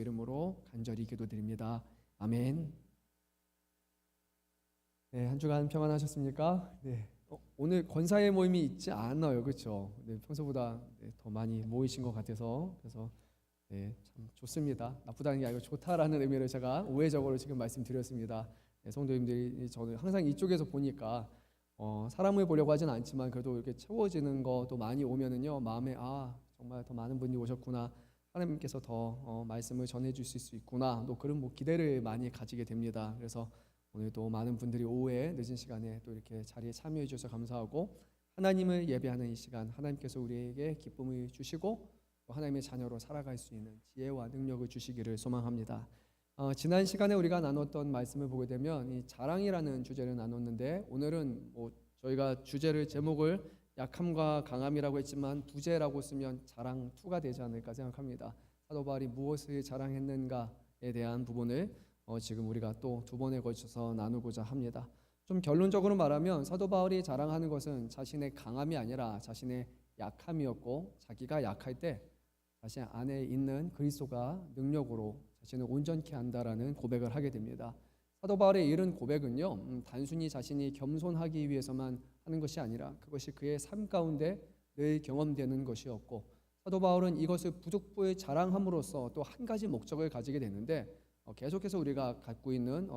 이름으로 간절히 기도드립니다. 아멘. 네, 한 주간 평안하셨습니까? 네. 오늘 권사의 모임이 있지 않아요, 그렇죠? 네, 평소보다 더 많이 모이신 것 같아서 그래서 참 좋습니다. 나쁘다는 게 아니고 좋다라는 의미를 제가 우회적으로 지금 말씀드렸습니다. 네, 성도님들이 저는 항상 이쪽에서 보니까 사람을 보려고 하진 않지만 그래도 이렇게 채워지는 것도 많이 오면은요 마음에 정말 더 많은 분이 오셨구나. 하나님께서 더 말씀을 전해 주실 수 있구나. 또 그런 기대를 많이 가지게 됩니다. 그래서 오늘도 많은 분들이 오후에 늦은 시간에 또 이렇게 자리에 참여해 주셔서 감사하고 하나님을 예배하는 이 시간 하나님께서 우리에게 기쁨을 주시고 또 하나님의 자녀로 살아갈 수 있는 지혜와 능력을 주시기를 소망합니다. 지난 시간에 우리가 나눴던 말씀을 보게 되면 이 자랑이라는 주제를 나눴는데 오늘은 저희가 주제를 제목을 약함과 강함이라고 했지만 부제라고 쓰면 자랑 2가 되지 않을까 생각합니다. 사도 바울이 무엇을 자랑했는가에 대한 부분을 지금 우리가 또 2번에 걸쳐서 나누고자 합니다. 좀 결론적으로 말하면 사도 바울이 자랑하는 것은 자신의 강함이 아니라 자신의 약함이었고 자기가 약할 때 자신 안에 있는 그리스도가 능력으로 자신을 온전케 한다라는 고백을 하게 됩니다. 사도 바울의 이런 고백은요 단순히 자신이 겸손하기 위해서만 하는 것이 아니라 그것이 그의 삶 가운데 늘 경험되는 것이었고 사도 바울은 이것을 부득불 자랑함으로써 또 한 가지 목적을 가지게 되는데 계속해서 우리가 갖고 있는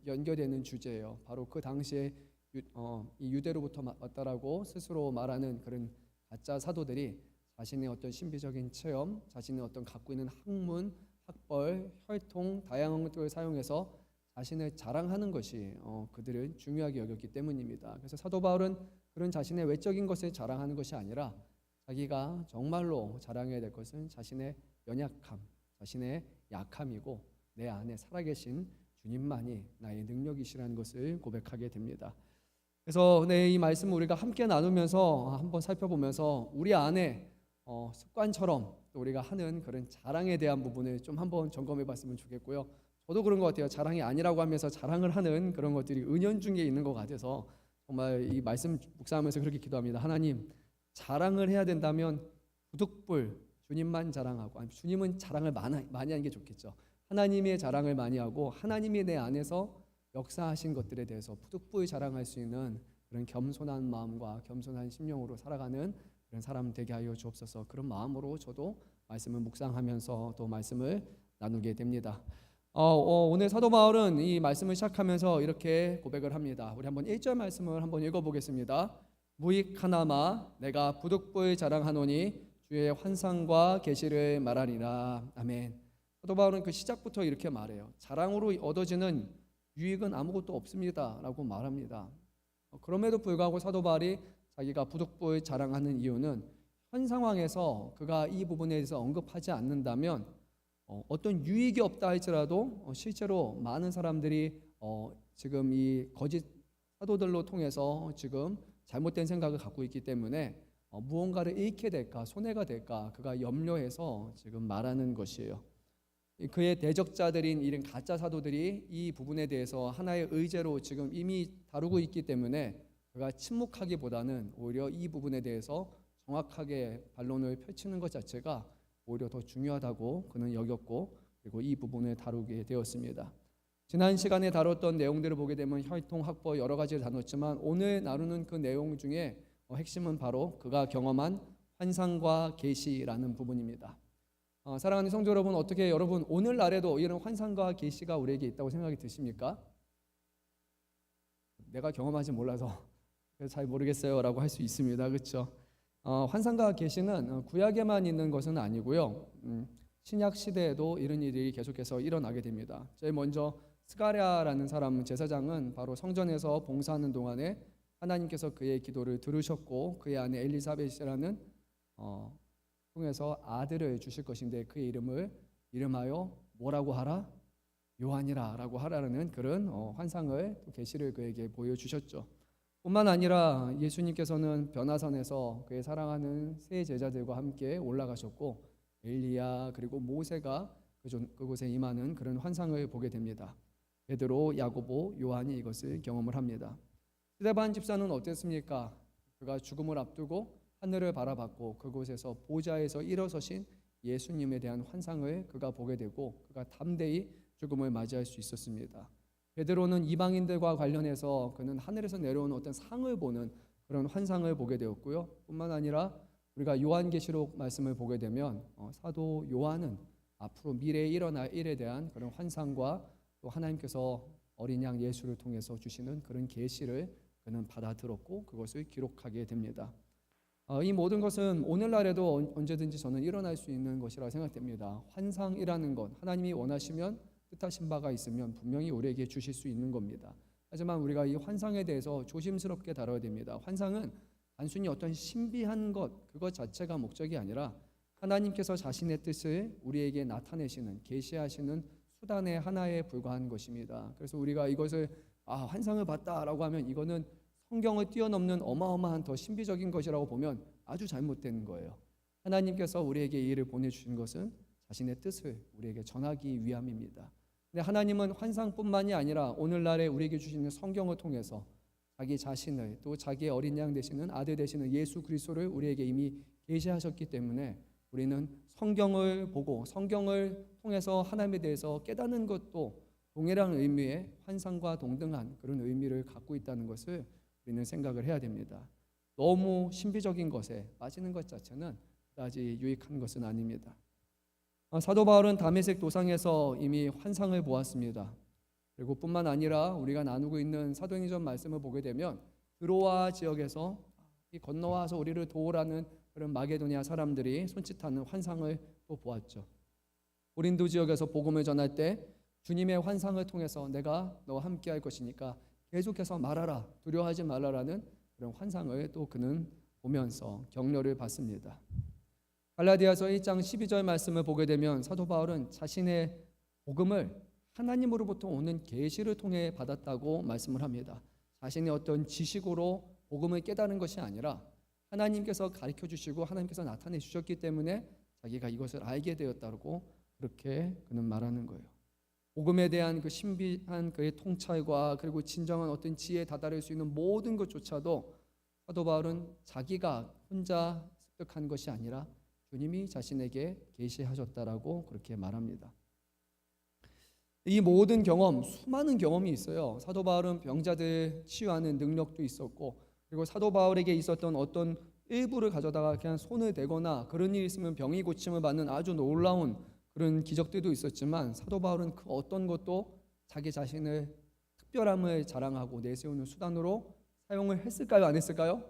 연결되는 주제예요. 바로 그 당시에 이 유대로부터 왔다라고 스스로 말하는 그런 가짜 사도들이 자신의 어떤 신비적인 체험, 자신의 어떤 갖고 있는 학문, 학벌, 혈통, 다양한 것들을 사용해서 자신을 자랑하는 것이 그들은 중요하게 여겼기 때문입니다. 그래서 사도 바울은 그런 자신의 외적인 것을 자랑하는 것이 아니라 자기가 정말로 자랑해야 될 것은 자신의 연약함, 자신의 약함이고 내 안에 살아계신 주님만이 나의 능력이시라는 것을 고백하게 됩니다. 그래서 이 말씀을 우리가 함께 나누면서 한번 살펴보면서 우리 안에 습관처럼 또 우리가 하는 그런 자랑에 대한 부분을 좀 한번 점검해 봤으면 좋겠고요. 저도 그런 것 같아요. 자랑이 아니라고 하면서 자랑을 하는 그런 것들이 은연중에 있는 것 같아서 정말 이 말씀 묵상하면서 그렇게 기도합니다. 하나님, 자랑을 해야 된다면 부득불 주님만 자랑하고 주님은 자랑을 많이 하는 게 좋겠죠. 하나님의 자랑을 많이 하고 하나님이 내 안에서 역사하신 것들에 대해서 부득불 자랑할 수 있는 그런 겸손한 마음과 겸손한 심령으로 살아가는 그런 사람 되게 하여 주옵소서. 그런 마음으로 저도 말씀을 묵상하면서 또 말씀을 나누게 됩니다. 오늘 사도 바울은 이 말씀을 시작하면서 이렇게 고백을 합니다. 우리 한번 1절 말씀을 한번 읽어보겠습니다. 무익하나마 내가 부득불 자랑하노니 주의 환상과 계시를 말하리라. 아멘. 사도 바울은 그 시작부터 이렇게 말해요. 자랑으로 얻어지는 유익은 아무것도 없습니다 라고 말합니다. 그럼에도 불구하고 사도 바울이 자기가 부득불 자랑하는 이유는 현 상황에서 그가 이 부분에 대해서 언급하지 않는다면 어떤 유익이 없다 할지라도 실제로 많은 사람들이 지금 이 거짓 사도들로 통해서 지금 잘못된 생각을 갖고 있기 때문에 무언가를 잃게 될까 손해가 될까 그가 염려해서 지금 말하는 것이에요. 그의 대적자들인 이런 가짜 사도들이 이 부분에 대해서 하나의 의제로 지금 이미 다루고 있기 때문에 그가 침묵하기보다는 오히려 이 부분에 대해서 정확하게 반론을 펼치는 것 자체가 오히려 더 중요하다고 그는 여겼고 그리고 이 부분을 다루게 되었습니다. 지난 시간에 다뤘던 내용들을 보게 되면 혈통, 학벌 여러 가지를 다뤘지만 오늘 나누는 그 내용 중에 핵심은 바로 그가 경험한 환상과 계시라는 부분입니다. 사랑하는 성도 여러분, 어떻게 여러분 오늘날에도 이런 환상과 계시가 우리에게 있다고 생각이 드십니까? 내가 경험하지 몰라서 잘 모르겠어요 라고 할 수 있습니다. 그렇죠? 환상과 계시는 구약에만 있는 것은 아니고요. 신약 시대에도 이런 일이 계속해서 일어나게 됩니다. 제일 먼저 스가랴라는 사람 제사장은 바로 성전에서 봉사하는 동안에 하나님께서 그의 기도를 들으셨고 그의 아내 엘리사벳이라는 통해서 아들을 주실 것인데 그의 이름하여 뭐라고 하라? 요한이라 라고 하라는 그런 환상을 또 계시를 그에게 보여주셨죠. 뿐만 아니라 예수님께서는 변화산에서 그의 사랑하는 세 제자들과 함께 올라가셨고 엘리야 그리고 모세가 그곳에 임하는 그런 환상을 보게 됩니다. 베드로, 야고보, 요한이 이것을 경험을 합니다. 스데반 집사는 어땠습니까? 그가 죽음을 앞두고 하늘을 바라봤고 그곳에서 보좌에서 일어서신 예수님에 대한 환상을 그가 보게 되고 그가 담대히 죽음을 맞이할 수 있었습니다. 베드로는 이방인들과 관련해서 그는 하늘에서 내려온 어떤 상을 보는 그런 환상을 보게 되었고요. 뿐만 아니라 우리가 요한계시록 말씀을 보게 되면 사도 요한은 앞으로 미래에 일어날 일에 대한 그런 환상과 또 하나님께서 어린 양 예수를 통해서 주시는 그런 계시를 그는 받아들었고 그것을 기록하게 됩니다. 이 모든 것은 오늘날에도 언제든지 저는 일어날 수 있는 것이라 생각됩니다. 환상이라는 것, 하나님이 원하시면 뜻하신 바가 있으면 분명히 우리에게 주실 수 있는 겁니다. 하지만 우리가 이 환상에 대해서 조심스럽게 다뤄야 됩니다. 환상은 단순히 어떤 신비한 것, 그것 자체가 목적이 아니라 하나님께서 자신의 뜻을 우리에게 나타내시는, 계시하시는 수단의 하나에 불과한 것입니다. 그래서 우리가 이것을 환상을 봤다라고 하면 이거는 성경을 뛰어넘는 어마어마한 더 신비적인 것이라고 보면 아주 잘못된 거예요. 하나님께서 우리에게 이 일을 보내주신 것은 자신의 뜻을 우리에게 전하기 위함입니다. 근데 하나님은 환상뿐만이 아니라 오늘날에 우리에게 주시는 성경을 통해서 자기 자신을 또 자기의 어린 양 되시는 아들 되시는 예수 그리스도를 우리에게 이미 계시하셨기 때문에 우리는 성경을 보고 성경을 통해서 하나님에 대해서 깨닫는 것도 동일한 의미의 환상과 동등한 그런 의미를 갖고 있다는 것을 우리는 생각을 해야 됩니다. 너무 신비적인 것에 빠지는 것 자체는 그다지 유익한 것은 아닙니다. 사도 바울은 다메섹 도상에서 이미 환상을 보았습니다. 그리고 뿐만 아니라 우리가 나누고 있는 사도행전 말씀을 보게 되면 드로아 지역에서 건너와서 우리를 도우라는 그런 마게도니아 사람들이 손짓하는 환상을 또 보았죠. 고린도 지역에서 복음을 전할 때 주님의 환상을 통해서 내가 너와 함께 할 것이니까 계속해서 말하라, 두려워하지 말라라는 그런 환상을 또 그는 보면서 격려를 받습니다. 갈라디아서 1장 12절 말씀을 보게 되면 사도 바울은 자신의 복음을 하나님으로부터 오는 계시를 통해 받았다고 말씀을 합니다. 자신의 어떤 지식으로 복음을 깨달은 것이 아니라 하나님께서 가르쳐 주시고 하나님께서 나타내 주셨기 때문에 자기가 이것을 알게 되었다고 그렇게 그는 말하는 거예요. 복음에 대한 그 신비한 그의 통찰과 그리고 진정한 어떤 지혜에 다다를 수 있는 모든 것조차도 사도 바울은 자기가 혼자 습득한 것이 아니라 주님이 자신에게 계시하셨다라고 그렇게 말합니다. 이 모든 경험, 수많은 경험이 있어요. 사도 바울은 병자들 치유하는 능력도 있었고 그리고 사도 바울에게 있었던 어떤 일부를 가져다가 그냥 손을 대거나 그런 일이 있으면 병이 고침을 받는 아주 놀라운 그런 기적들도 있었지만 사도 바울은 그 어떤 것도 자기 자신을 특별함을 자랑하고 내세우는 수단으로 사용을 했을까요? 안 했을까요?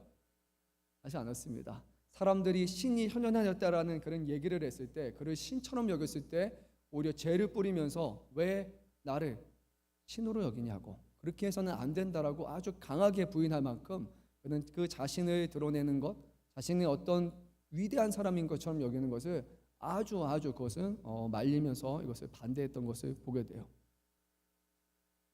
하지 않았습니다. 사람들이 신이 현현하였다라는 그런 얘기를 했을 때 그를 신처럼 여겼을 때 오히려 죄를 뿌리면서 왜 나를 신으로 여기냐고 그렇게 해서는 안 된다라고 아주 강하게 부인할 만큼 그는 그 자신을 드러내는 것 자신의 어떤 위대한 사람인 것처럼 여기는 것을 아주 그것은 말리면서 이것을 반대했던 것을 보게 돼요.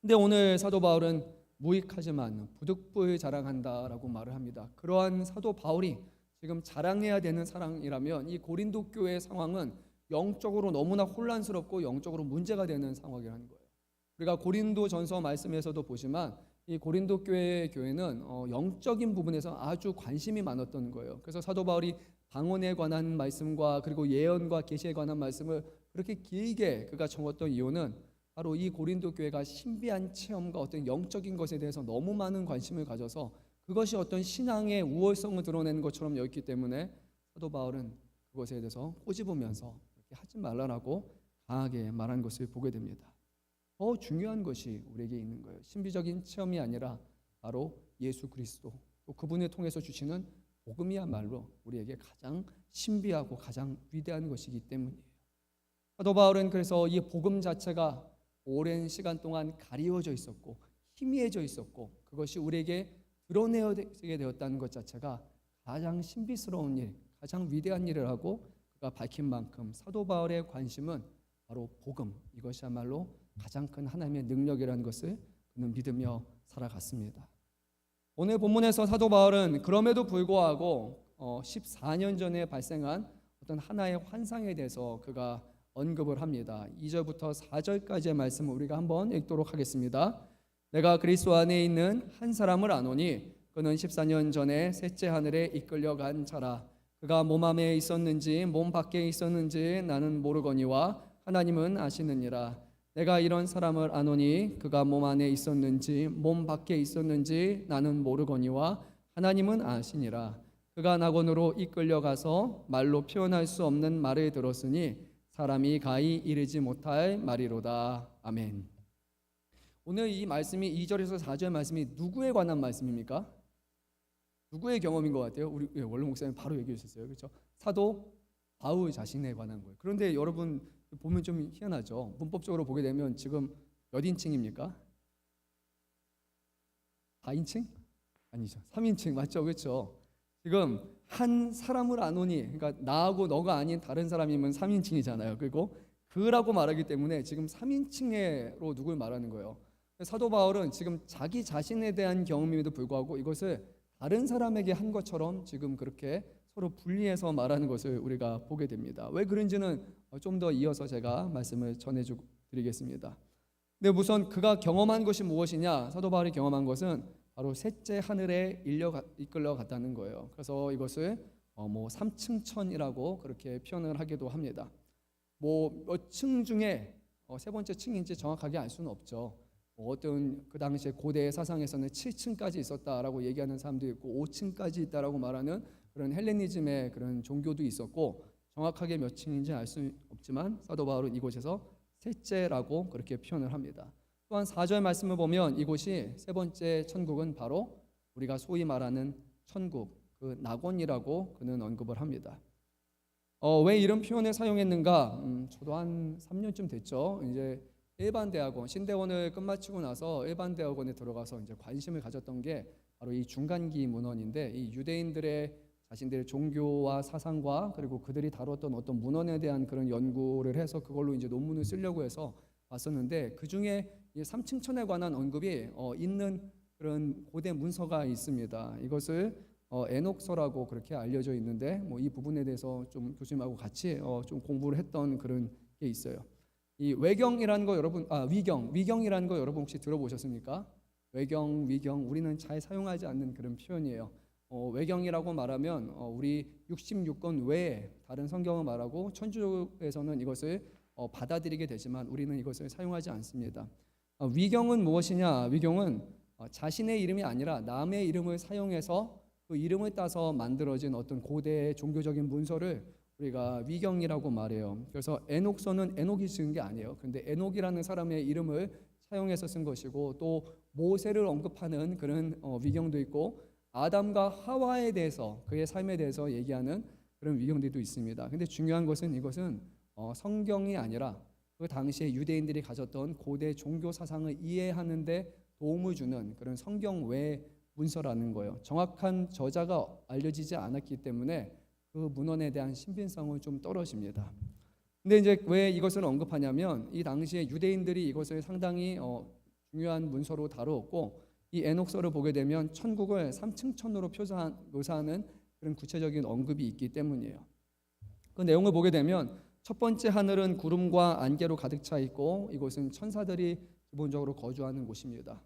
근데 오늘 사도 바울은 무익하지만 부득불 자랑한다라고 말을 합니다. 그러한 사도 바울이 지금 자랑해야 되는 사람이라면 이 고린도 교회의 상황은 영적으로 너무나 혼란스럽고 영적으로 문제가 되는 상황이라는 거예요. 우리가 고린도 전서 말씀에서도 보지만 이 고린도 교회는 영적인 부분에서 아주 관심이 많았던 거예요. 그래서 사도 바울이 방언에 관한 말씀과 그리고 예언과 계시에 관한 말씀을 그렇게 길게 그가 적었던 이유는 바로 이 고린도 교회가 신비한 체험과 어떤 영적인 것에 대해서 너무 많은 관심을 가져서 그것이 어떤 신앙의 우월성을 드러내는 것처럼 여겼기 때문에 사도 바울은 그것에 대해서 꼬집으면서 그렇게 하지 말라라고 강하게 말한 것을 보게 됩니다. 더 중요한 것이 우리에게 있는 거예요. 신비적인 체험이 아니라 바로 예수 그리스도 또 그분을 통해서 주시는 복음이야말로 우리에게 가장 신비하고 가장 위대한 것이기 때문이에요. 사도 바울은 그래서 이 복음 자체가 오랜 시간 동안 가리워져 있었고 희미해져 있었고 그것이 우리에게 드러내게 되었다는 것 자체가 가장 신비스러운 일, 가장 위대한 일을 하고 그가 밝힌 만큼 사도 바울의 관심은 바로 복음, 이것이야말로 가장 큰 하나님의 능력이라는 것을 그는 믿으며 살아갔습니다. 오늘 본문에서 사도 바울은 그럼에도 불구하고 14년 전에 발생한 어떤 하나의 환상에 대해서 그가 언급을 합니다. 2절부터 4절까지의 말씀을 우리가 한번 읽도록 하겠습니다. 내가 그리스도 안에 있는 한 사람을 아노니 그는 14년 전에 셋째 하늘에 이끌려간 자라. 그가 몸 안에 있었는지 몸 밖에 있었는지 나는 모르거니와 하나님은 아시느니라. 내가 이런 사람을 아노니 그가 몸 안에 있었는지 몸 밖에 있었는지 나는 모르거니와 하나님은 아시니라. 그가 낙원으로 이끌려가서 말로 표현할 수 없는 말을 들었으니 사람이 가히 이르지 못할 말이로다. 아멘. 오늘 이 말씀이 2절에서 4절 말씀이 누구에 관한 말씀입니까? 누구의 경험인 것 같아요? 우리 원로 목사님 바로 얘기해 주셨어요. 그렇죠? 사도 바울 자신에 관한 거예요. 그런데 여러분 보면 좀 희한하죠. 문법적으로 보게 되면 지금 몇 인칭입니까? 4인칭? 아니죠. 3인칭 맞죠? 그렇죠? 지금 한 사람을 아노니, 그러니까 나하고 너가 아닌 다른 사람이면 3인칭이잖아요. 그리고 그라고 말하기 때문에 지금 3인칭으로 누굴 말하는 거예요. 사도 바울은 지금 자기 자신에 대한 경험임에도 불구하고 이것을 다른 사람에게 한 것처럼 지금 그렇게 서로 분리해서 말하는 것을 우리가 보게 됩니다. 왜 그런지는 좀 더 이어서 제가 말씀을 전해드리겠습니다. 근데 우선 그가 경험한 것이 무엇이냐? 사도 바울이 경험한 것은 바로 셋째 하늘에 이끌려 갔다는 거예요. 그래서 이것을 뭐 3층천이라고 그렇게 표현을 하기도 합니다. 뭐 몇 층 중에 세 번째 층인지 정확하게 알 수는 없죠. 어떤 그 당시에 고대 사상에서는 7층까지 있었다라고 얘기하는 사람도 있고 5층까지 있다라고 말하는 그런 헬레니즘의 그런 종교도 있었고 정확하게 몇 층인지 알 수 없지만 사도 바울은 이곳에서 셋째라고 그렇게 표현을 합니다. 또한 4절 말씀을 보면 이곳이 세 번째 천국은 바로 우리가 소위 말하는 천국, 그 낙원이라고 그는 언급을 합니다. 왜 이런 표현을 사용했는가? 저도 한 3년쯤 됐죠. 이제 일반 대학원, 신대원을 끝마치고 나서 일반 대학원에 들어가서 이제 관심을 가졌던 게 바로 이 중간기 문헌인데, 이 유대인들의 자신들의 종교와 사상과 그리고 그들이 다뤘던 어떤 문헌에 대한 그런 연구를 해서 그걸로 이제 논문을 쓰려고 해서 봤었는데, 그 중에 이 삼층천에 관한 언급이 있는 그런 고대 문서가 있습니다. 이것을 에녹서라고 그렇게 알려져 있는데, 뭐 이 부분에 대해서 좀 교수님하고 같이 좀 공부를 했던 그런 게 있어요. 이 외경이라는 거 여러분, 위경이라는 거 여러분 혹시 들어보셨습니까? 외경, 위경, 우리는 잘 사용하지 않는 그런 표현이에요. 외경이라고 말하면 우리 66권 외에 다른 성경을 말하고 천주교에서는 이것을 받아들이게 되지만 우리는 이것을 사용하지 않습니다. 위경은 무엇이냐? 위경은 자신의 이름이 아니라 남의 이름을 사용해서 그 이름을 따서 만들어진 어떤 고대의 종교적인 문서를 우리가 위경이라고 말해요. 그래서 에녹서는 에녹이 지은 게 아니에요. 그런데 에녹이라는 사람의 이름을 사용해서 쓴 것이고, 또 모세를 언급하는 그런 위경도 있고, 아담과 하와에 대해서 그의 삶에 대해서 얘기하는 그런 위경들도 있습니다. 근데 중요한 것은 이것은 성경이 아니라 그 당시에 유대인들이 가졌던 고대 종교 사상을 이해하는 데 도움을 주는 그런 성경 외 문서라는 거예요. 정확한 저자가 알려지지 않았기 때문에 그 문헌에 대한 신빙성은 좀 떨어집니다. 근데 이제 왜 이것을 언급하냐면 이 당시에 유대인들이 이것을 상당히 중요한 문서로 다루었고, 이 에녹서를 보게 되면 천국을 3층천으로 묘사하는 그런 구체적인 언급이 있기 때문이에요. 그 내용을 보게 되면 첫 번째 하늘은 구름과 안개로 가득 차 있고 이곳은 천사들이 기본적으로 거주하는 곳입니다.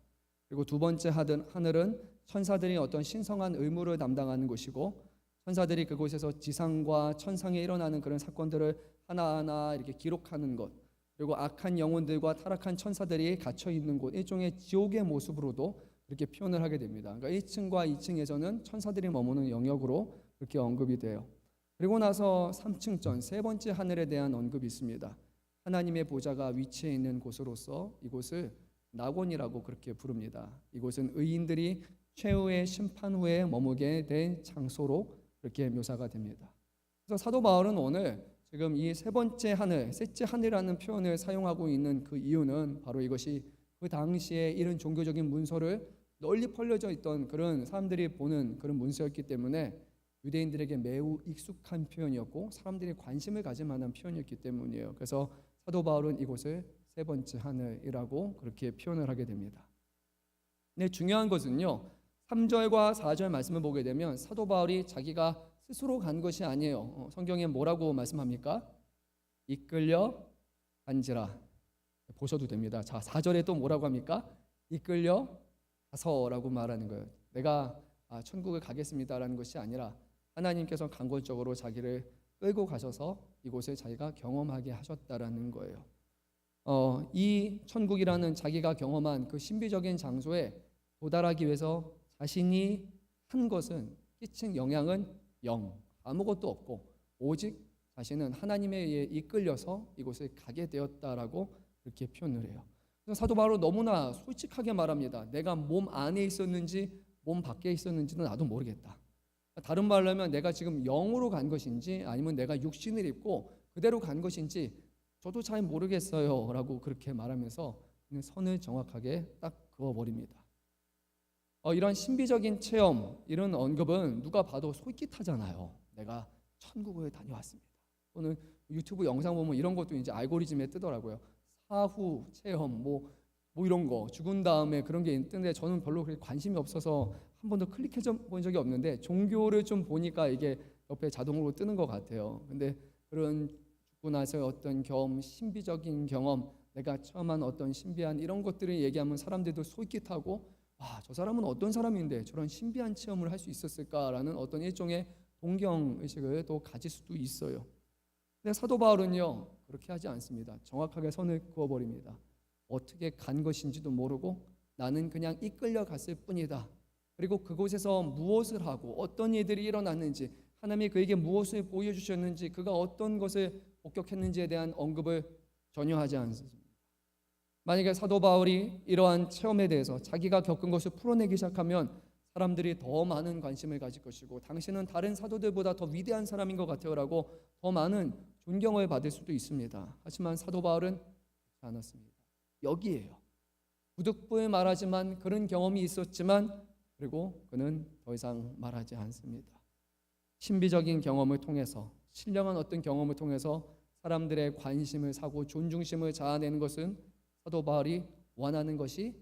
그리고 두 번째 하늘은 천사들이 어떤 신성한 의무를 담당하는 곳이고, 천사들이 그곳에서 지상과 천상에 일어나는 그런 사건들을 하나하나 이렇게 기록하는 것, 그리고 악한 영혼들과 타락한 천사들이 갇혀 있는 곳, 일종의 지옥의 모습으로도 이렇게 표현을 하게 됩니다. 그러니까 1층과 2층에서는 천사들이 머무는 영역으로 그렇게 언급이 돼요. 그리고 나서 3층전 세 번째 하늘에 대한 언급이 있습니다. 하나님의 보좌가 위치해 있는 곳으로서 이곳을 낙원이라고 그렇게 부릅니다. 이곳은 의인들이 최후의 심판 후에 머무게 된 장소로 그렇게 묘사가 됩니다. 그래서 사도 바울은 오늘 지금 이 세 번째 하늘, 셋째 하늘이라는 표현을 사용하고 있는 그 이유는 바로 이것이 그 당시에 이런 종교적인 문서를 널리 펼쳐져 있던 그런 사람들이 보는 그런 문서였기 때문에 유대인들에게 매우 익숙한 표현이었고 사람들이 관심을 가질 만한 표현이었기 때문이에요. 그래서 사도 바울은 이곳을 세 번째 하늘이라고 그렇게 표현을 하게 됩니다. 근데 중요한 것은요, 3절과 4절 말씀을 보게 되면 사도 바울이 자기가 스스로 간 것이 아니에요. 성경에 뭐라고 말씀합니까? 이끌려 간지라. 보셔도 됩니다. 자, 4절에 또 뭐라고 합니까? 이끌려 가서라고 말하는 거예요. 내가 천국을 가겠습니다라는 것이 아니라 하나님께서 간헐적으로 자기를 끌고 가셔서 이곳을 자기가 경험하게 하셨다라는 거예요. 이 천국이라는 자기가 경험한 그 신비적인 장소에 도달하기 위해서 자신이 한 것은 끼친 영향은 아무것도 없고 오직 자신은 하나님에 의해 이끌려서 이곳을 가게 되었다라고 그렇게 표현을 해요. 그래서 사도 바울은 너무나 솔직하게 말합니다. 내가 몸 안에 있었는지 몸 밖에 있었는지는 나도 모르겠다. 다른 말로 하면 내가 지금 영으로 간 것인지 아니면 내가 육신을 입고 그대로 간 것인지 저도 잘 모르겠어요 라고 그렇게 말하면서 선을 정확하게 딱 그어버립니다. 이런 신비적인 체험, 이런 언급은 누가 봐도 솔깃하잖아요. 내가 천국을 다녀왔습니다. 또는 유튜브 영상 보면 이런 것도 이제 알고리즘에 뜨더라고요. 사후 체험 뭐 이런 거 죽은 다음에 그런 게 있는데 저는 별로 그렇게 관심이 없어서 한 번도 클릭해 본 적이 없는데 종교를 좀 보니까 이게 옆에 자동으로 뜨는 것 같아요. 근데 그런 죽고 나서의 어떤 경험, 신비적인 경험, 내가 처음한 어떤 신비한 이런 것들을 얘기하면 사람들도 솔깃하고 저 사람은 어떤 사람인데 저런 신비한 체험을 할 수 있었을까라는 어떤 일종의 동경의식을 또 가질 수도 있어요. 근데 사도 바울은요 그렇게 하지 않습니다. 정확하게 선을 그어버립니다. 어떻게 간 것인지도 모르고 나는 그냥 이끌려 갔을 뿐이다. 그리고 그곳에서 무엇을 하고 어떤 일들이 일어났는지 하나님이 그에게 무엇을 보여주셨는지 그가 어떤 것을 목격했는지에 대한 언급을 전혀 하지 않습니다. 만약에 사도 바울이 이러한 체험에 대해서 자기가 겪은 것을 풀어내기 시작하면 사람들이 더 많은 관심을 가질 것이고 당신은 다른 사도들보다 더 위대한 사람인 것 같아요 라고 더 많은 존경을 받을 수도 있습니다. 하지만 사도 바울은 그렇지 않았습니다. 여기에요. 부득불 말하지만 그런 경험이 있었지만 그리고 그는 더 이상 말하지 않습니다. 신비적인 경험을 통해서 신령한 어떤 경험을 통해서 사람들의 관심을 사고 존중심을 자아내는 것은 사도 바울이 원하는 것이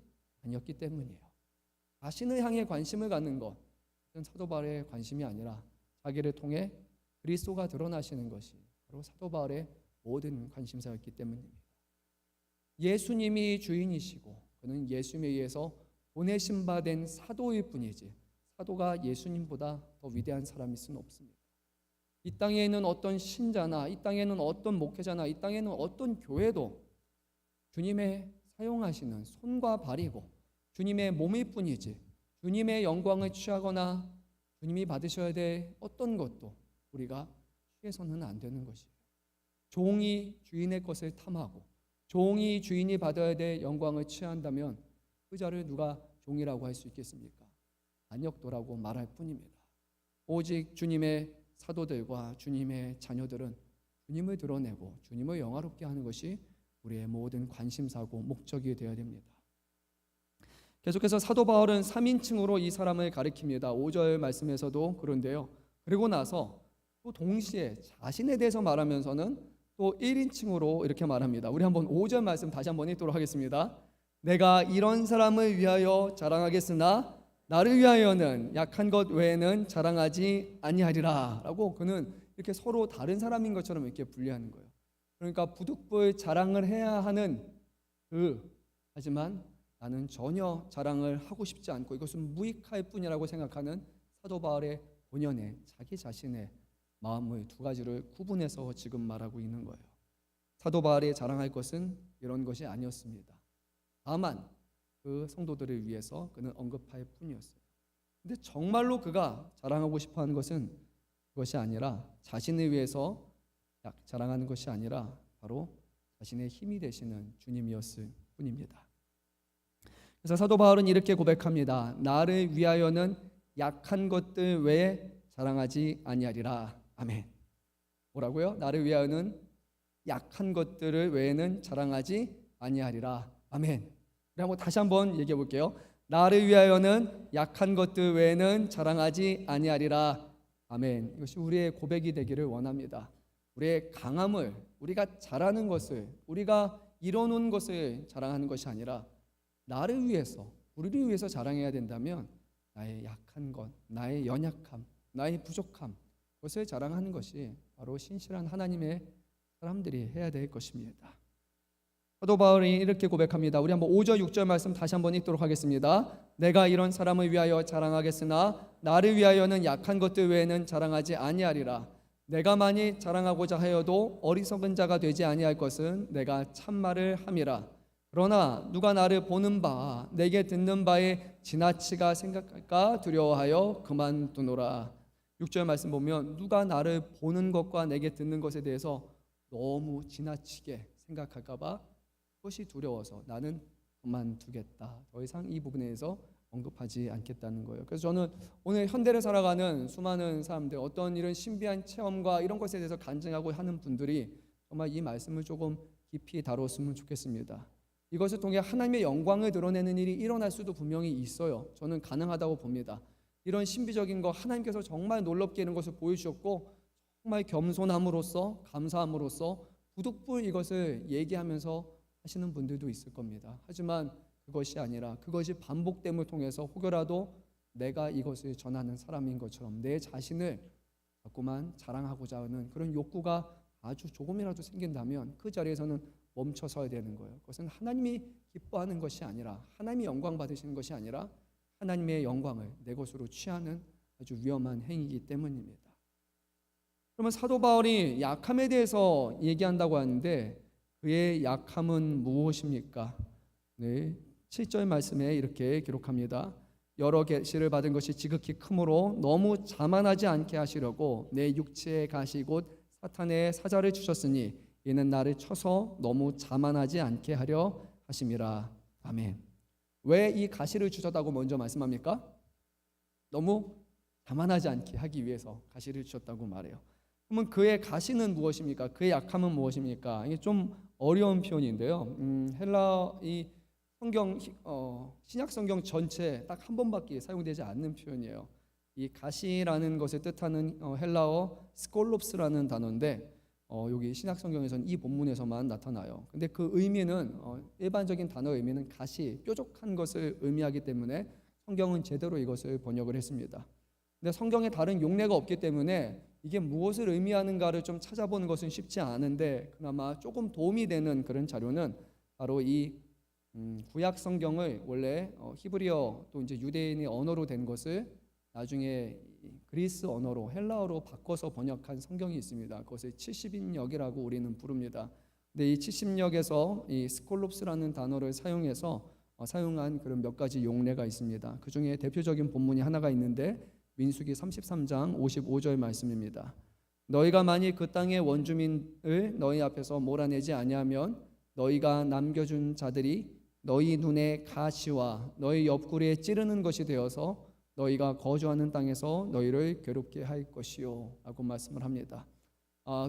아니었기 때문이에요. 자신을 향해 관심을 갖는 것, 그건 사도 바울의 관심이 아니라 자기를 통해 그리스도가 드러나시는 것이 바로 사도 바울의 모든 관심사였기 때문입니다. 예수님이 주인이시고 그는 예수님에 의해서 보내심 받은 사도일 뿐이지 사도가 예수님보다 더 위대한 사람일 수는 없습니다. 이 땅에 있는 어떤 신자나 이 땅에 있는 어떤 목회자나 이 땅에 있는 어떤 교회도 주님의 사용하시는 손과 발이고 주님의 몸일 뿐이지 주님의 영광을 취하거나 주님이 받으셔야 될 어떤 것도 우리가 취해서는 안 되는 것이에요. 종이 주인의 것을 탐하고 종이 주인이 받아야 될 영광을 취한다면 그 자를 누가 종이라고 할 수 있겠습니까? 안역도라고 말할 뿐입니다. 오직 주님의 사도들과 주님의 자녀들은 주님을 드러내고 주님을 영화롭게 하는 것이 우리의 모든 관심사고 목적이 되어야 됩니다. 계속해서 사도 바울은 3인칭으로 이 사람을 가리킵니다. 5절 말씀에서도 그런데요. 그리고 나서 또 동시에 자신에 대해서 말하면서는 또 1인칭으로 이렇게 말합니다. 우리 한번 5절 말씀 다시 한번 읽도록 하겠습니다. 내가 이런 사람을 위하여 자랑하겠으나 나를 위하여는 약한 것 외에는 자랑하지 아니하리라 라고 그는 이렇게 서로 다른 사람인 것처럼 이렇게 분리하는 거예요. 그러니까 부득불 자랑을 해야 하는 하지만 나는 전혀 자랑을 하고 싶지 않고 이것은 무익할 뿐이라고 생각하는 사도 바울의 본연의 자기 자신의 마음의 두 가지를 구분해서 지금 말하고 있는 거예요. 사도 바울이 자랑할 것은 이런 것이 아니었습니다. 다만 그 성도들을 위해서 그는 언급할 뿐이었어요. 근데 정말로 그가 자랑하고 싶어하는 것은 그것이 아니라 자신을 위해서 자랑하는 것이 아니라 바로 자신의 힘이 되시는 주님이었을 뿐입니다. 그래서 사도 바울은 이렇게 고백합니다. 나를 위하여는 약한 것들 외에 자랑하지 아니하리라. 아멘. 뭐라고요? 나를 위하여는 약한 것들을 외에는 자랑하지 아니하리라. 아멘. 한번 다시 한번 얘기해 볼게요. 나를 위하여는 약한 것들 외에는 자랑하지 아니하리라. 아멘. 이것이 우리의 고백이 되기를 원합니다. 우리의 강함을, 우리가 잘하는 것을, 우리가 이뤄놓은 것을 자랑하는 것이 아니라 나를 위해서, 우리를 위해서 자랑해야 된다면 나의 약한 것, 나의 연약함, 나의 부족함, 그것을 자랑하는 것이 바로 신실한 하나님의 사람들이 해야 될 것입니다. 사도 바울이 이렇게 고백합니다. 우리 한번 5절 6절 말씀 다시 한번 읽도록 하겠습니다. 내가 이런 사람을 위하여 자랑하겠으나 나를 위하여는 약한 것들 외에는 자랑하지 아니하리라. 내가 많이 자랑하고자 하여도 어리석은 자가 되지 아니할 것은 내가 참말을 함이라. 그러나 누가 나를 보는 바 내게 듣는 바에 지나치게 생각할까 두려워하여 그만두노라. 6절 말씀 보면 누가 나를 보는 것과 내게 듣는 것에 대해서 너무 지나치게 생각할까 봐 그것이 두려워서 나는 그만두겠다. 더 이상 이 부분에 대해서 언급하지 않겠다는 거예요. 그래서 저는 오늘 현대를 살아가는 수많은 사람들, 어떤 이런 신비한 체험과 이런 것에 대해서 간증하고 하는 분들이 정말 이 말씀을 조금 깊이 다뤘으면 좋겠습니다. 이것을 통해 하나님의 영광을 드러내는 일이 일어날 수도 분명히 있어요. 저는 가능하다고 봅니다. 이런 신비적인 거 하나님께서 정말 놀랍게 이런 것을 보여주셨고 정말 겸손함으로써 감사함으로써 부득불 이것을 얘기하면서 하시는 분들도 있을 겁니다. 하지만 그것이 아니라 그것이 반복됨을 통해서 혹여라도 내가 이것을 전하는 사람인 것처럼 내 자신을 자꾸만 자랑하고자 하는 그런 욕구가 아주 조금이라도 생긴다면 그 자리에서는 멈춰서야 되는 거예요. 그것은 하나님이 기뻐하는 것이 아니라 하나님이 영광 받으시는 것이 아니라 하나님의 영광을 내 것으로 취하는 아주 위험한 행위이기 때문입니다. 그러면 사도 바울이 약함에 대해서 얘기한다고 하는데 그의 약함은 무엇입니까? 네, 7절 말씀에 이렇게 기록합니다. 여러 계시를 받은 것이 지극히 크므로 너무 자만하지 않게 하시려고 내 육체의 가시 곧 사탄의 사자를 주셨으니 이는 나를 쳐서 너무 자만하지 않게 하려 하심이라. 아멘. 왜 이 가시를 주셨다고 먼저 말씀합니까? 너무 자만하지 않게 하기 위해서 가시를 주셨다고 말해요. 그러면 그의 가시는 무엇입니까? 그의 약함은 무엇입니까? 이게 좀 어려운 표현인데요. 헬라 이 성경 신약 성경 전체 딱 한 번밖에 사용되지 않는 표현이에요. 이 가시라는 것을 뜻하는 헬라어 스콜롭스라는 단어인데 여기 신약 성경에서는 이 본문에서만 나타나요. 근데 그 의미는 일반적인 단어 의미는 가시, 뾰족한 것을 의미하기 때문에 성경은 제대로 이것을 번역을 했습니다. 근데 성경에 다른 용례가 없기 때문에 이게 무엇을 의미하는가를 좀 찾아보는 것은 쉽지 않은데 그나마 조금 도움이 되는 그런 자료는 바로 이 구약 성경을 원래 히브리어 또 이제 유대인의 언어로 된 것을 나중에 그리스 언어로 헬라어로 바꿔서 번역한 성경이 있습니다. 그것을 70인역이라고 우리는 부릅니다. 근데 이 70역에서 이 스콜롭스라는 단어를 사용해서 사용한 그런 몇 가지 용례가 있습니다. 그 중에 대표적인 본문이 하나가 있는데 민수기 33장 55절 말씀입니다. 너희가 만일 그 땅의 원주민을 너희 앞에서 몰아내지 아니하면 너희가 남겨준 자들이 너희 눈에 가시와 너희 옆구리에 찌르는 것이 되어서 너희가 거주하는 땅에서 너희를 괴롭게 할 것이요 라고 말씀을 합니다.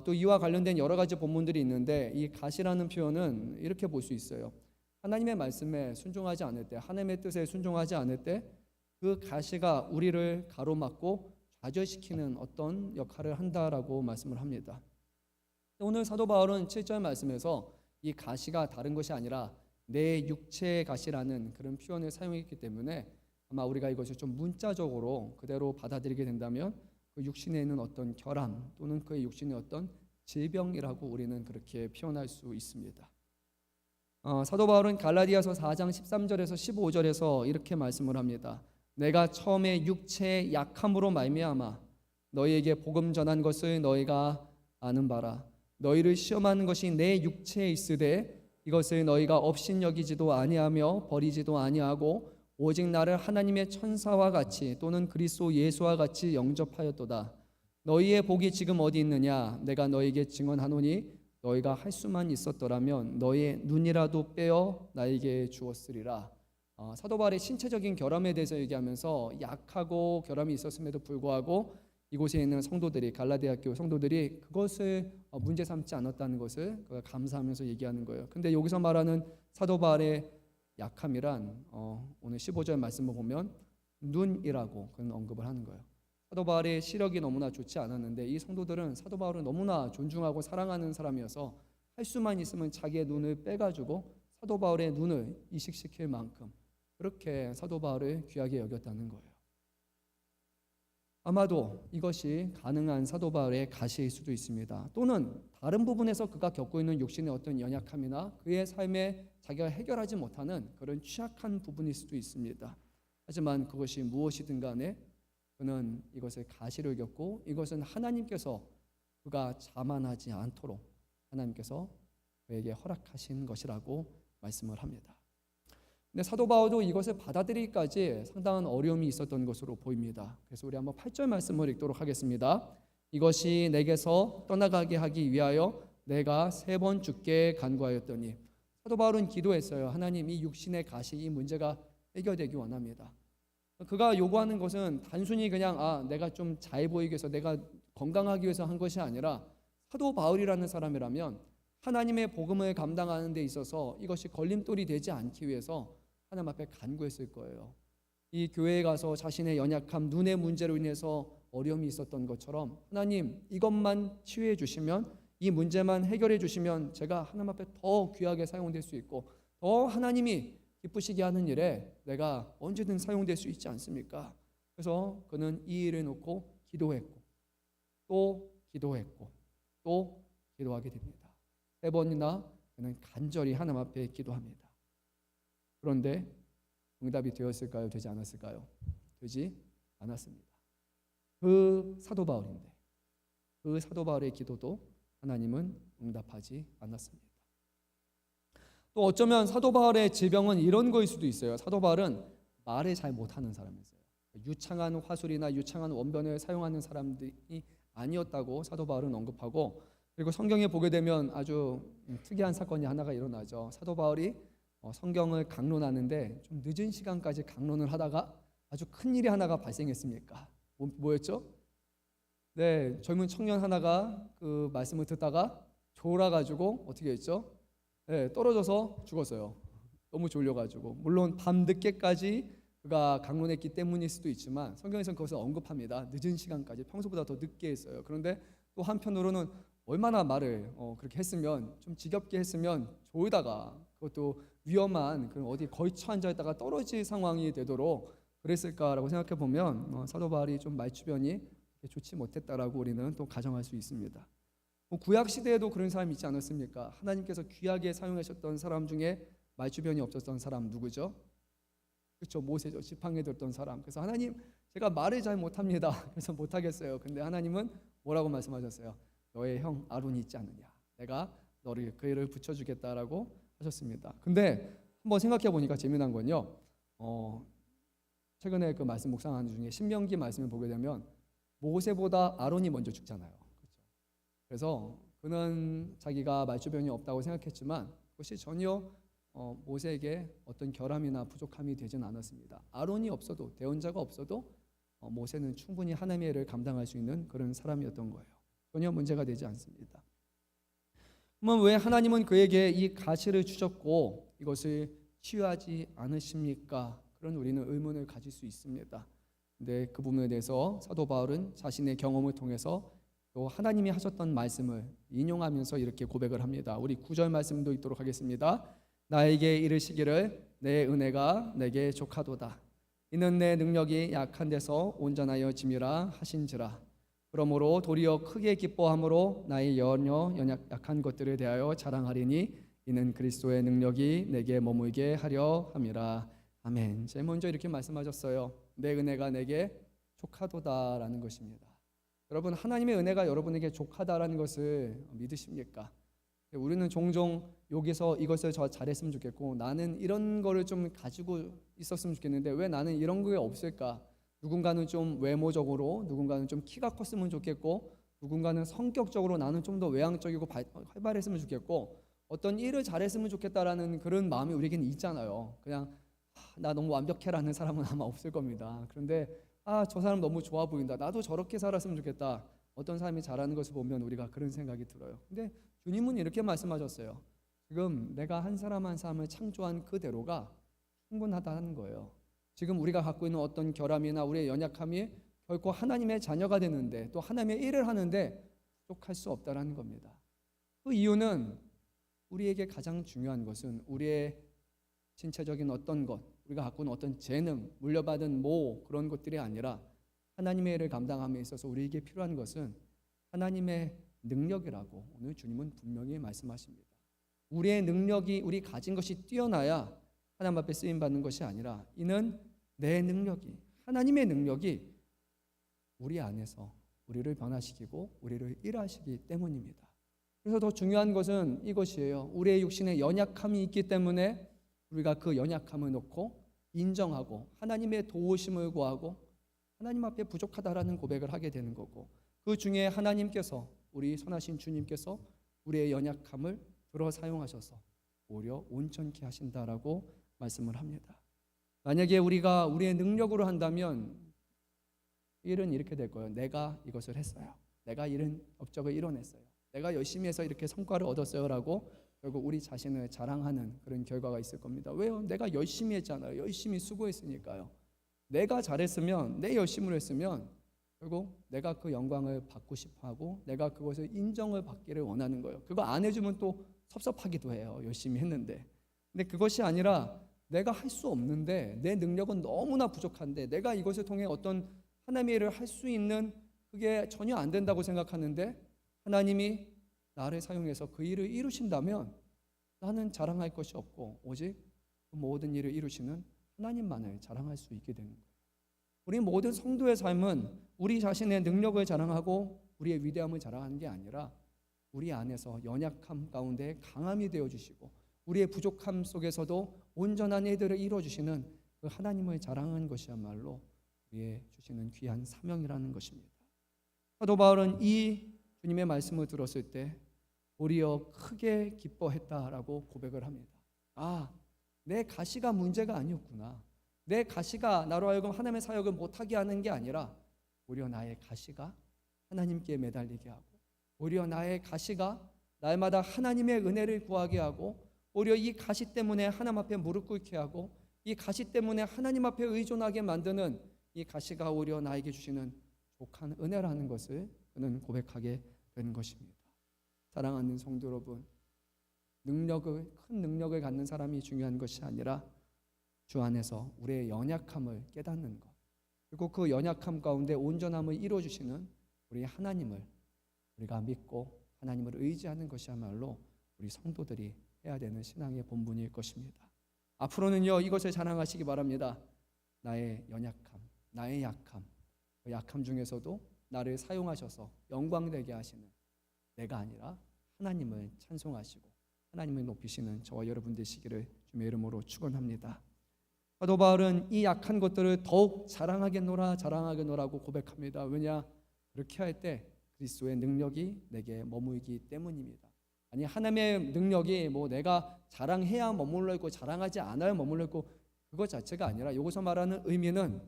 또 이와 관련된 여러 가지 본문들이 있는데 이 가시라는 표현은 이렇게 볼 수 있어요. 하나님의 말씀에 순종하지 않을 때, 하나님의 뜻에 순종하지 않을 때 그 가시가 우리를 가로막고 좌절시키는 어떤 역할을 한다라고 말씀을 합니다. 오늘 사도 바울은 7절 말씀에서 이 가시가 다른 것이 아니라 내 육체의 가시라는 그런 표현을 사용했기 때문에 아마 우리가 이것을 좀 문자적으로 그대로 받아들이게 된다면 그 육신에 있는 어떤 결함 또는 그의 육신의 어떤 질병이라고 우리는 그렇게 표현할 수 있습니다. 사도 바울은 갈라디아서 4장 13절에서 15절에서 이렇게 말씀을 합니다. 내가 처음에 육체의 약함으로 말미암아 너희에게 복음 전한 것을 너희가 아는 바라. 너희를 시험하는 것이 내 육체에 있으되 이것을 너희가 업신여기지도 아니하며 버리지도 아니하고 오직 나를 하나님의 천사와 같이 또는 그리스도 예수와 같이 영접하였도다. 너희의 복이 지금 어디 있느냐? 내가 너희에게 증언하노니 너희가 할 수만 있었더라면 너희의 눈이라도 빼어 나에게 주었으리라. 사도 바울의 신체적인 결함에 대해서 얘기하면서 약하고 결함이 있었음에도 불구하고 이곳에 있는 성도들이 갈라디아 교회 성도들이 그것을 문제 삼지 않았다는 것을 감사하면서 얘기하는 거예요. 근데 여기서 말하는 사도 바울의 약함이란 오늘 15절 말씀을 보면 눈이라고 그런 언급을 하는 거예요. 사도 바울의 시력이 너무나 좋지 않았는데 이 성도들은 사도 바울을 너무나 존중하고 사랑하는 사람이어서 할 수만 있으면 자기의 눈을 빼가지고 사도 바울의 눈을 이식시킬 만큼 그렇게 사도 바울을 귀하게 여겼다는 거예요. 아마도 이것이 가능한 사도 바울의 가시일 수도 있습니다. 또는 다른 부분에서 그가 겪고 있는 육신의 어떤 연약함이나 그의 삶에 자기가 해결하지 못하는 그런 취약한 부분일 수도 있습니다. 하지만 그것이 무엇이든 간에 그는 이것을 가시로 여겼고 이것은 하나님께서 그가 자만하지 않도록 하나님께서 그에게 허락하신 것이라고 말씀을 합니다. 근데 사도 바울도 이것을 받아들이기까지 상당한 어려움이 있었던 것으로 보입니다. 그래서 우리 한번 8절 말씀을 읽도록 하겠습니다. 이것이 내게서 떠나가게 하기 위하여 내가 3번 주께 간구하였더니, 사도 바울은 기도했어요. 하나님, 이 육신의 가시, 이 문제가 해결되기 원합니다. 그가 요구하는 것은 단순히 그냥 내가 좀 잘 보이기 위해서, 내가 건강하기 위해서 한 것이 아니라, 사도 바울이라는 사람이라면 하나님의 복음을 감당하는 데 있어서 이것이 걸림돌이 되지 않기 위해서 하나님 앞에 간구했을 거예요. 이 교회에 가서 자신의 연약함, 눈의 문제로 인해서 어려움이 있었던 것처럼, 하나님, 이것만 치유해 주시면, 이 문제만 해결해 주시면 제가 하나님 앞에 더 귀하게 사용될 수 있고 더 하나님이 기쁘시게 하는 일에 내가 언제든 사용될 수 있지 않습니까? 그래서 그는 이 일을 놓고 기도했고 또 기도했고 또 기도하게 됩니다. 3번이나 그는 간절히 하나님 앞에 기도합니다. 그런데 응답이 되었을까요? 되지 않았을까요? 되지 않았습니다. 그 사도 바울인데 그 사도 바울의 기도도 하나님은 응답하지 않았습니다. 또 어쩌면 사도 바울의 질병은 이런 거일 수도 있어요. 사도 바울은 말을 잘 못하는 사람이었어요. 유창한 화술이나 유창한 원변을 사용하는 사람들이 아니었다고 사도 바울은 언급하고, 그리고 성경에 보게 되면 아주 특이한 사건이 하나가 일어나죠. 사도 바울이 성경을 강론하는데 좀 늦은 시간까지 강론을 하다가 아주 큰 일이 하나가 발생했습니까? 뭐였죠? 네, 젊은 청년 하나가 그 말씀을 듣다가 졸아가지고 어떻게 했죠? 네, 떨어져서 죽었어요. 너무 졸려가지고. 물론 밤 늦게까지 그가 강론했기 때문일 수도 있지만 성경에서는 그것을 언급합니다. 늦은 시간까지, 평소보다 더 늦게 했어요. 그런데 또 한편으로는 얼마나 말을 그렇게 했으면, 좀 지겹게 했으면 졸다가, 그것도 위험한 그런 어디 걸쳐 앉아 있다가 떨어질 상황이 되도록 그랬을까라고 생각해 보면 사도 바울이 좀 말주변이 좋지 못했다라고 우리는 또 가정할 수 있습니다. 구약 시대에도 그런 사람이 있지 않았습니까? 하나님께서 귀하게 사용하셨던 사람 중에 말주변이 없었던 사람 누구죠? 그렇죠, 모세죠. 지팡이 들었던 사람. 그래서 하나님, 제가 말을 잘 못합니다. 그래서 못하겠어요. 근데 하나님은 뭐라고 말씀하셨어요? 너의 형 아론이 있지 않느냐, 내가 너를 그를 붙여주겠다라고 하셨습니다. 근데 한번 생각해 보니까 재미난 건요, 최근에 그 말씀 묵상하는 중에 신명기 말씀을 보게 되면 모세보다 아론이 먼저 죽잖아요. 그렇죠? 그래서 그는 자기가 말주변이 없다고 생각했지만 그것이 전혀 모세에게 어떤 결함이나 부족함이 되진 않았습니다. 아론이 없어도, 대언자가 없어도 모세는 충분히 하나님의 일을 감당할 수 있는 그런 사람이었던 거예요. 전혀 문제가 되지 않습니다. 그러면 왜 하나님은 그에게 이 가시를 주셨고 이것을 치유하지 않으십니까? 그런 우리는 의문을 가질 수 있습니다. 근데 그 부분에 대해서 사도 바울은 자신의 경험을 통해서 또 하나님이 하셨던 말씀을 인용하면서 이렇게 고백을 합니다. 우리 9절 말씀도 읽도록 하겠습니다. 나에게 이르시기를 내 은혜가 내게 족하도다. 이는 내 능력이 약한 데서 온전하여 짐이라 하신지라. 그러므로 도리어 크게 기뻐함으로 나의 약한 것들에 대하여 자랑하리니 이는 그리스도의 능력이 내게 머물게 하려 함이라. 아멘. 제일 먼저 이렇게 말씀하셨어요. 내 은혜가 내게 족하도다라는 것입니다. 여러분, 하나님의 은혜가 여러분에게 족하다라는 것을 믿으십니까? 우리는 종종 여기서 이것을 저 잘했으면 좋겠고, 나는 이런 거를 좀 가지고 있었으면 좋겠는데 왜 나는 이런 게 없을까? 누군가는 좀 외모적으로, 누군가는 좀 키가 컸으면 좋겠고, 누군가는 성격적으로 나는 좀 더 외향적이고 활발했으면 좋겠고, 어떤 일을 잘했으면 좋겠다라는 그런 마음이 우리에게는 있잖아요. 그냥 나 너무 완벽해라는 사람은 아마 없을 겁니다. 그런데 저 사람 너무 좋아 보인다, 나도 저렇게 살았으면 좋겠다, 어떤 사람이 잘하는 것을 보면 우리가 그런 생각이 들어요. 근데 주님은 이렇게 말씀하셨어요. 지금 내가 한 사람 한 사람을 창조한 그대로가 충분하다는 거예요. 지금 우리가 갖고 있는 어떤 결함이나 우리의 연약함이 결코 하나님의 자녀가 되는데, 또 하나님의 일을 하는데 부족할 수 없다는 겁니다. 그 이유는 우리에게 가장 중요한 것은 우리의 신체적인 어떤 것, 우리가 갖고 있는 어떤 재능, 물려받은 모 그런 것들이 아니라 하나님의 일을 감당함에 있어서 우리에게 필요한 것은 하나님의 능력이라고 오늘 주님은 분명히 말씀하십니다. 우리의 능력이 우리 가진 것이 뛰어나야 하나님 앞에 쓰임 받는 것이 아니라 이는 내 능력이 하나님의 능력이 우리 안에서 우리를 변화시키고 우리를 일하시기 때문입니다. 그래서 더 중요한 것은 이것이에요. 우리의 육신에 연약함이 있기 때문에 우리가 그 연약함을 놓고 인정하고 하나님의 도우심을 구하고 하나님 앞에 부족하다라는 고백을 하게 되는 거고, 그 중에 하나님께서 우리 선하신 주님께서 우리의 연약함을 들어 사용하셔서 오히려 온전케 하신다라고 말씀을 합니다. 만약에 우리가 우리의 능력으로 한다면 일은 이렇게 될 거예요. 내가 이것을 했어요. 내가 이런 업적을 이뤄냈어요. 내가 열심히 해서 이렇게 성과를 얻었어요라고 결국 우리 자신을 자랑하는 그런 결과가 있을 겁니다. 왜요? 내가 열심히 했잖아요. 열심히 수고했으니까요. 내가 잘했으면, 내 열심을 했으면 결국 내가 그 영광을 받고 싶어하고 내가 그것을 인정을 받기를 원하는 거예요. 그거 안 해주면 또 섭섭하기도 해요. 열심히 했는데. 근데 그것이 아니라 내가 할 수 없는데 내 능력은 너무나 부족한데 내가 이것을 통해 어떤 하나님의 일을 할 수 있는 그게 전혀 안 된다고 생각하는데 하나님이 나를 사용해서 그 일을 이루신다면 나는 자랑할 것이 없고 오직 그 모든 일을 이루시는 하나님만을 자랑할 수 있게 되는 거예요. 우리 모든 성도의 삶은 우리 자신의 능력을 자랑하고 우리의 위대함을 자랑하는 게 아니라 우리 안에서 연약함 가운데 강함이 되어주시고 우리의 부족함 속에서도 온전한 일들을 이루어주시는 그 하나님을 자랑하는 것이야말로 우리의 주시는 귀한 사명이라는 것입니다. 사도 바울은 이 주님의 말씀을 들었을 때 도리어 크게 기뻐했다라고 고백을 합니다. 아, 내 가시가 문제가 아니었구나. 내 가시가 나로 하여금 하나님의 사역을 못하게 하는 게 아니라 오히려 나의 가시가 하나님께 매달리게 하고 오히려 나의 가시가 날마다 하나님의 은혜를 구하게 하고 오히려 이 가시 때문에 하나님 앞에 무릎 꿇게 하고 이 가시 때문에 하나님 앞에 의존하게 만드는 이 가시가 오히려 나에게 주시는 족한 은혜라는 것을 그는 고백하게 된 것입니다. 사랑하는 성도 여러분, 큰 능력을 갖는 사람이 중요한 것이 아니라 주 안에서 우리의 연약함을 깨닫는 것, 그리고 그 연약함 가운데 온전함을 이루어주시는 우리 하나님을 우리가 믿고 하나님을 의지하는 것이야말로 우리 성도들이 해야 되는 신앙의 본분일 것입니다. 앞으로는요, 이것을 자랑하시기 바랍니다. 나의 연약함, 나의 약함, 그 약함 중에서도 나를 사용하셔서 영광되게 하시는 내가 아니라 하나님을 찬송하시고 하나님을 높이시는 저와 여러분 되시기를 주님의 이름으로 축원합니다. 사도 바울은 이 약한 것들을 더욱 자랑하겠노라고 고백합니다. 왜냐? 그렇게 할 때 그리스도의 능력이 내게 머물기 때문입니다. 아니, 하나님의 능력이 뭐 내가 자랑해야 머물러 있고 자랑하지 않아야 머물러 있고 그것 자체가 아니라 여기서 말하는 의미는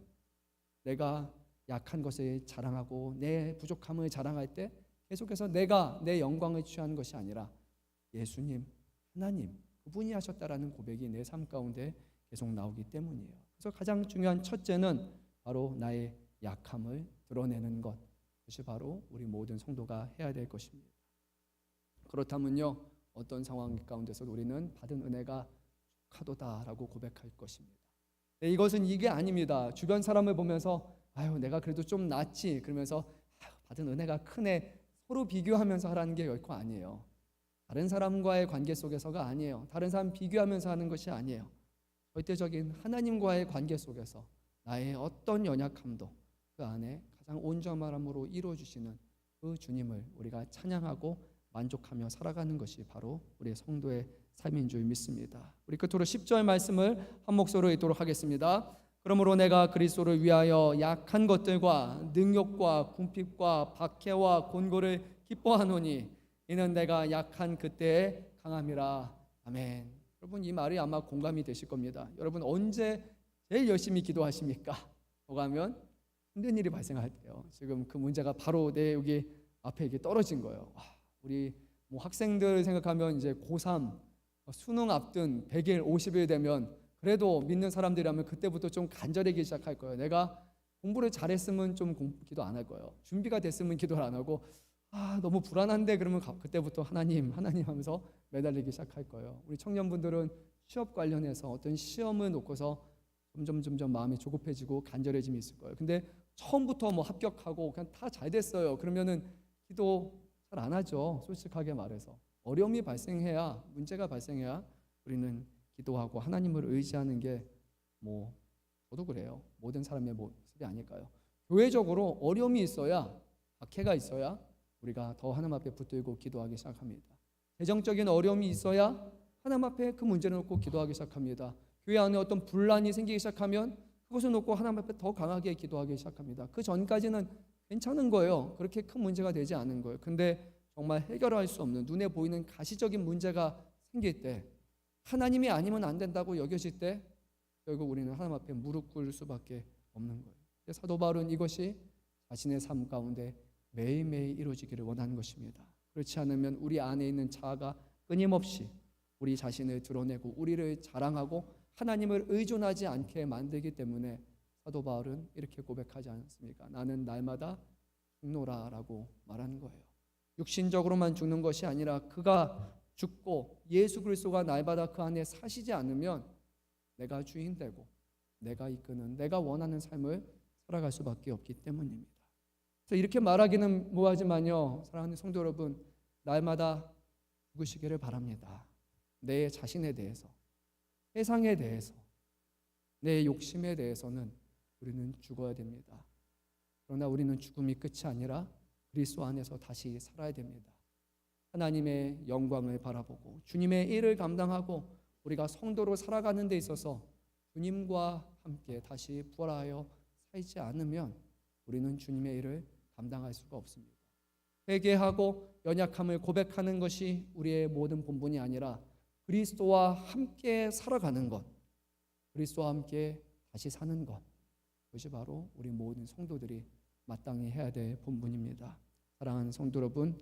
내가 약한 것을 자랑하고 내 부족함을 자랑할 때 계속해서 내가 내 영광을 취하는 것이 아니라 예수님, 하나님, 그분이 하셨다라는 고백이 내 삶 가운데 계속 나오기 때문이에요. 그래서 가장 중요한 첫째는 바로 나의 약함을 드러내는 것. 그것이 바로 우리 모든 성도가 해야 될 것입니다. 그렇다면요, 어떤 상황 가운데서도 우리는 받은 은혜가 족하도다라고 고백할 것입니다. 네, 이것은 이게 아닙니다. 주변 사람을 보면서 아유, 내가 그래도 좀 낫지 그러면서 아유, 받은 은혜가 크네 서로 비교하면서 하라는 게 결코 아니에요. 다른 사람과의 관계 속에서가 아니에요. 다른 사람 비교하면서 하는 것이 아니에요. 절대적인 하나님과의 관계 속에서 나의 어떤 연약함도 그 안에 가장 온전함으로 이루어주시는 그 주님을 우리가 찬양하고 만족하며 살아가는 것이 바로 우리의 성도의 삶인 줄 믿습니다. 우리 끝으로 10절 말씀을 한 목소리로 읽도록 하겠습니다. 그러므로 내가 그리스도를 위하여 약한 것들과 능욕과 궁핍과 박해와 곤고를 기뻐하노니 이는 내가 약한 그때의 강함이라. 아멘. 여러분, 이 말이 아마 공감이 되실 겁니다. 여러분, 언제 제일 열심히 기도하십니까? 뭐가 하면 힘든 일이 발생할 때요. 지금 그 문제가 바로 내 여기 앞에 이게 떨어진 거예요. 우리 뭐 학생들 생각하면 이제 고3 수능 앞둔 100일, 50일 되면 그래도 믿는 사람들이라면 그때부터 좀 간절해지기 시작할 거예요. 내가 공부를 잘했으면 좀 기도 안 할 거예요. 준비가 됐으면 기도를 안 하고 너무 불안한데 그러면 그때부터 하나님 하면서 매달리기 시작할 거예요. 우리 청년분들은 취업 관련해서 어떤 시험을 놓고서 점점 마음이 조급해지고 간절해짐이 있을 거예요. 근데 처음부터 뭐 합격하고 그냥 다 잘 됐어요. 그러면은 기도 잘 안 하죠. 솔직하게 말해서 어려움이 발생해야, 문제가 발생해야 우리는 기도하고 하나님을 의지하는 게, 뭐 저도 그래요. 모든 사람의 모습이 아닐까요? 교회적으로 어려움이 있어야, 박해가 있어야 우리가 더 하나님 앞에 붙들고 기도하기 시작합니다. 재정적인 어려움이 있어야 하나님 앞에 그 문제를 놓고 기도하기 시작합니다. 교회 안에 어떤 분란이 생기기 시작하면 그것을 놓고 하나님 앞에 더 강하게 기도하기 시작합니다. 그 전까지는 괜찮은 거예요. 그렇게 큰 문제가 되지 않은 거예요. 근데 정말 해결할 수 없는, 눈에 보이는 가시적인 문제가 생길 때, 하나님이 아니면 안 된다고 여겨질 때 결국 우리는 하나님 앞에 무릎 꿇을 수밖에 없는 거예요. 사도 바울은 이것이 자신의 삶 가운데 매일매일 이루어지기를 원하는 것입니다. 그렇지 않으면 우리 안에 있는 자아가 끊임없이 우리 자신을 드러내고 우리를 자랑하고 하나님을 의존하지 않게 만들기 때문에 사도 바울은 이렇게 고백하지 않습니까? 나는 날마다 죽노라라고 말하는 거예요. 육신적으로만 죽는 것이 아니라 그가 죽고 예수 그리스도가 날마다 그 안에 사시지 않으면 내가 주인 되고 내가 이끄는, 내가 원하는 삶을 살아갈 수밖에 없기 때문입니다. 그래서 이렇게 말하기는 뭐하지만요, 사랑하는 성도 여러분, 날마다 죽으시기를 바랍니다. 내 자신에 대해서, 세상에 대해서, 내 욕심에 대해서는 우리는 죽어야 됩니다. 그러나 우리는 죽음이 끝이 아니라 그리스도 안에서 다시 살아야 됩니다. 하나님의 영광을 바라보고 주님의 일을 감당하고 우리가 성도로 살아가는 데 있어서 주님과 함께 다시 부활하여 살지 않으면 우리는 주님의 일을 감당할 수가 없습니다. 회개하고 연약함을 고백하는 것이 우리의 모든 본분이 아니라 그리스도와 함께 살아가는 것, 그리스도와 함께 다시 사는 것, 그것이 바로 우리 모든 성도들이 마땅히 해야 될 본분입니다. 사랑하는 성도 여러분,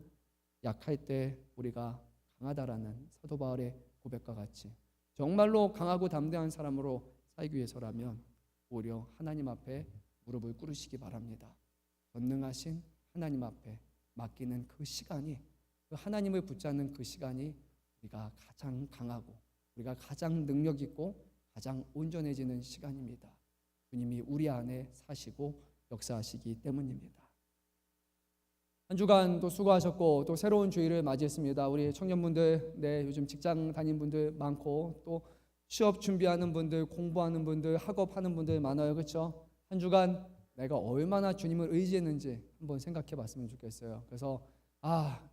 약할 때 우리가 강하다라는 사도 바울의 고백과 같이 정말로 강하고 담대한 사람으로 살기 위해서라면 오히려 하나님 앞에 무릎을 꿇으시기 바랍니다. 전능하신 하나님 앞에 맡기는 그 시간이, 그 하나님을 붙잡는 그 시간이 우리가 가장 강하고 우리가 가장 능력 있고 가장 온전해지는 시간입니다. 주님이 우리 안에 사시고 역사하시기 때문입니다. 한 주간 또 수고하셨고 또 새로운 주일을 맞이했습니다. 우리 청년분들, 요즘 직장 다니는 분들 많고 또 취업 준비하는 분들, 공부하는 분들, 학업하는 분들 많아요. 그렇죠? 한 주간 내가 얼마나 주님을 의지했는지 한번 생각해 봤으면 좋겠어요. 그래서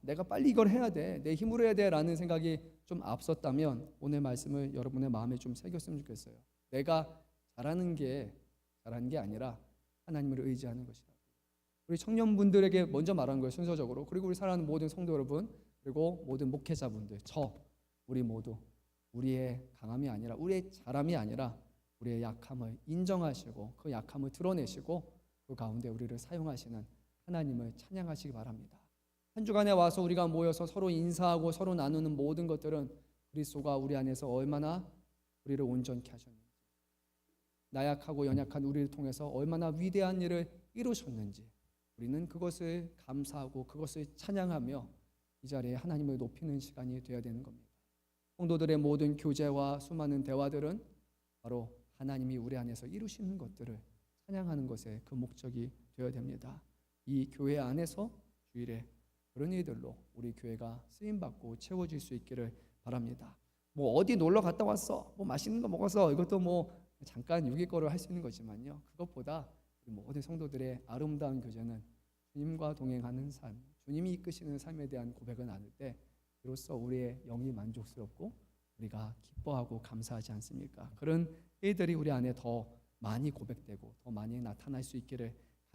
내가 빨리 이걸 해야 돼, 내 힘으로 해야 돼 라는 생각이 좀 앞섰다면 오늘 말씀을 여러분의 마음에 좀 새겼으면 좋겠어요. 내가 잘하는 게 아니라 하나님을 의지하는 것이다. 우리 청년분들에게 먼저 말한 거예요, 순서적으로. 그리고 우리 사랑하는 모든 성도 여러분, 그리고 모든 목회자분들, 우리 모두 우리의 강함이 아니라, 우리의 잘함이 아니라 우리의 약함을 인정하시고 그 약함을 드러내시고 그 가운데 우리를 사용하시는 하나님을 찬양하시기 바랍니다. 한 주간에 와서 우리가 모여서 서로 인사하고 서로 나누는 모든 것들은 그리스도가 우리 안에서 얼마나 우리를 온전케 하셨는지, 나약하고 연약한 우리를 통해서 얼마나 위대한 일을 이루셨는지 우리는 그것을 감사하고 그것을 찬양하며 이 자리에 하나님을 높이는 시간이 되어야 되는 겁니다. 성도들의 모든 교제와 수많은 대화들은 바로 하나님이 우리 안에서 이루시는 것들을 찬양하는 것에 그 목적이 되어야 됩니다. 이 교회 안에서 주일에 그런 일들로 우리 교회가 쓰임받고 채워질 수 있기를 바랍니다. 뭐 어디 놀러 갔다 왔어, 뭐 맛있는 거 먹었어, 이것도 뭐 잠깐 유기 거를 할 수 있는 거지만요, 그것보다 모든 성도들의 아름다운 교제는 주님과 동행하는 삶, 주님이 이끄시는 삶에 대한 고백을 나눌 때 비로소 우리의 영이 만족스럽고 우리가 기뻐하고 감사하지 않습니까? 그런 일들이 우리 안에 더 많이 고백되고 더 많이 나타날 수 있기를